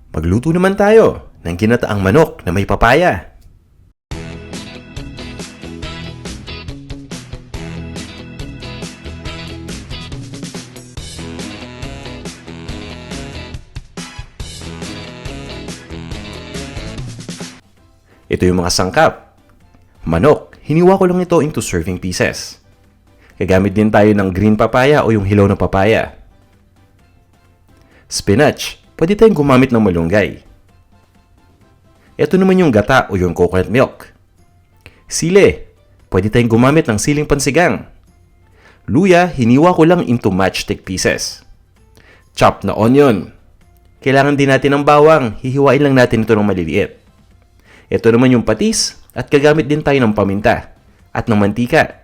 Magluto naman tayo ng ginataang manok na may papaya. Ito yung mga sangkap. Manok, hiniwa ko lang ito into serving pieces. Gagamit din tayo ng green papaya o yung hilaw na papaya. Spinach, pwede tayong gumamit ng malunggay. Ito naman yung gata o yung coconut milk. Sili, pwede tayong gumamit ng siling pansigang. Luya, hiniwa ko lang into matchstick pieces. Chopped na onion. Kailangan din natin ng bawang, hihiwain lang natin ito ng maliliit. Ito naman yung patis at gagamit din tayo ng paminta at ng mantika.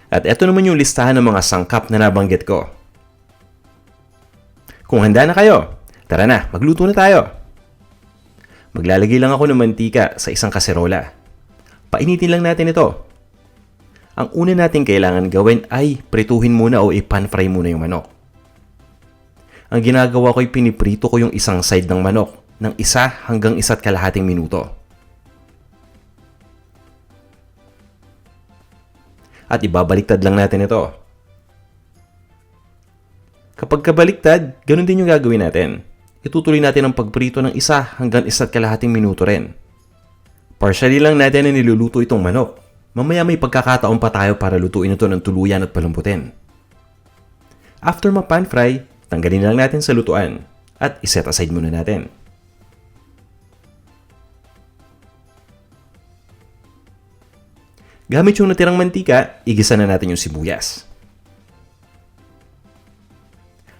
At ito naman yung listahan ng mga sangkap na nabanggit ko. Kung handa na kayo, tara na, magluto na tayo. Maglalagay lang ako ng mantika sa isang kaserola. Painitin lang natin ito. Ang una natin kailangan gawin ay prituhin muna o i-pan fry muna yung manok. Ang ginagawa ko ay piniprito ko yung isang side ng manok ng 1 hanggang 1.5 minuto. At ibabaliktad lang natin ito. Kapag kabaliktad, ganun din yung gagawin natin. Itutuloy natin ang pagprito ng 1 hanggang 1.5 minuto rin. Partially lang natin na niluluto itong manok. Mamaya may pagkakataon pa tayo para lutuin ito ng tuluyan at palambutin. After ma-pan fry, tanggalin lang natin sa lutuan at iset aside muna natin. Gamit yung natirang mantika, igisa na natin yung sibuyas.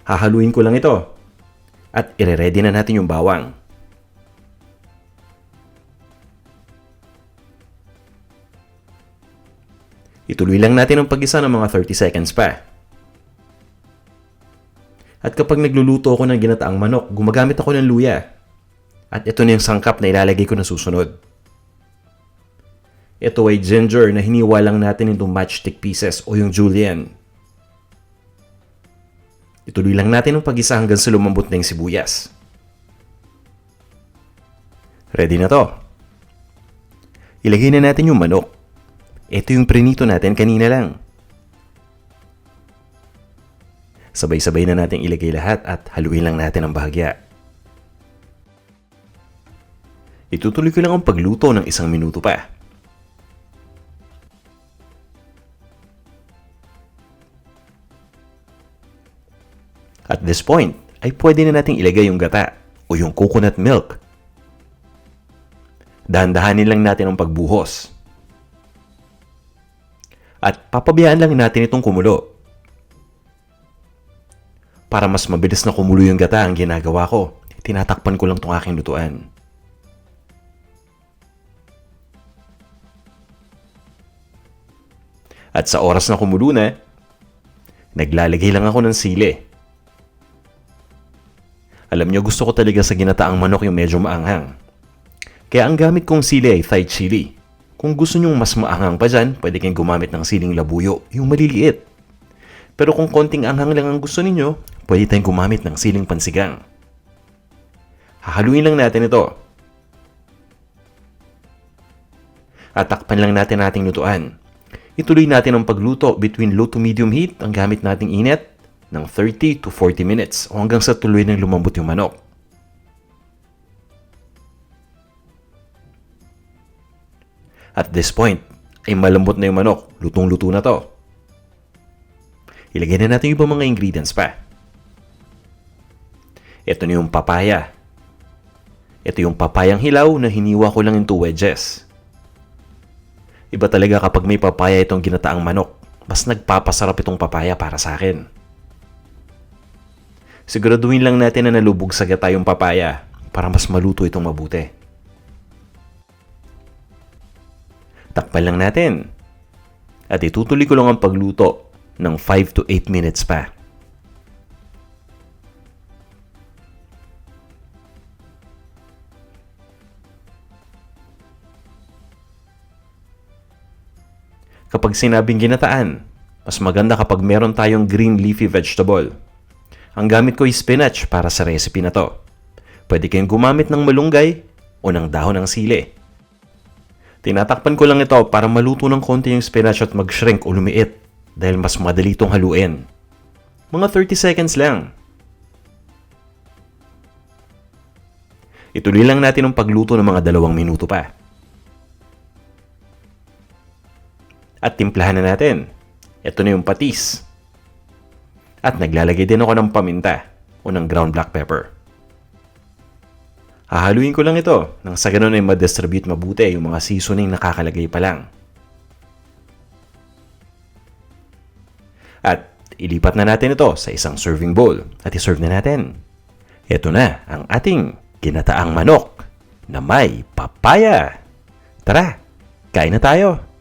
Hahaluin ko lang ito. At ire-ready na natin yung bawang. Ituloy lang natin ang pag-isa ng mga 30 seconds pa. At kapag nagluluto ako ng ginataang manok, gumagamit ako ng luya. At ito na yung sangkap na ilalagay ko na susunod. Ito ay ginger na hiniwa lang natin into matchstick pieces o yung julienne. Ituloy lang natin ang pag-isa hanggang sa lumambot na yung sibuyas. Ready na to. Ilagay na natin yung manok. Ito yung prinito natin kanina lang. Sabay-sabay na natin ilagay lahat at haluin lang natin ang bahagya. Itutuloy ko lang ang pagluto ng 1 minuto pa. At this point, ay pwede na nating ilagay yung gata o yung coconut milk. Dahan-dahanin lang natin ang pagbuhos. At papabayaan lang natin itong kumulo. Para mas mabilis na kumulo yung gata ang ginagawa ko, tinatakpan ko lang itong aking lutuan. At sa oras na kumulo na, naglalagay lang ako ng sili. Alam nyo, gusto ko talaga sa ginataang manok yung medyo maanghang. Kaya ang gamit kong sili ay Thai chili. Kung gusto nyo mas maanghang pa dyan, pwede kayong gumamit ng siling labuyo, yung maliliit. Pero kung konting anghang lang ang gusto ninyo, pwede tayong gumamit ng siling pansigang. Hahaluin lang natin ito. At takpan lang natin ating lutuan. Ituloy natin ang pagluto between low to medium heat ang gamit nating init ng 30 to 40 minutes o hanggang sa tuloy ng lumambot yung manok. At this point, ay malambot na yung manok. Lutong-luto na to. Ilagay na natin yung ibang mga ingredients pa. Ito na yung papaya. Ito yung papayang hilaw na hiniwa ko lang into wedges. Iba talaga kapag may papaya itong ginataang manok. Mas nagpapasarap itong papaya para sa akin. Siguraduhin lang natin na nalubog sa gata yung papaya para mas maluto itong mabuti. Takpan lang natin. At itutuloy ko lang ang pagluto ng 5 to 8 minutes pa. Kapag sinabing ginataan, mas maganda kapag meron tayong green leafy vegetable. Ang gamit ko ay spinach para sa recipe na to. pwede kayong gumamit ng malunggay o ng dahon ng sili. Tinatakpan ko lang ito para maluto ng konti yung spinach at mag-shrink o lumiit dahil mas madali itong haluin. Mga 30 seconds lang. Ituloy lang natin ang pagluto ng mga 2 minuto pa. At timplahan na natin. Ito na yung patis. At naglalagay din ako ng paminta o ng ground black pepper. Hahaluin ko lang ito nang sa ganun ay ma-distribute mabuti yung mga seasoning na kakalagay pa lang. At ilipat na natin ito sa isang serving bowl at iserve na natin. Ito na ang ating ginataang manok na may papaya. Tara, kain na tayo!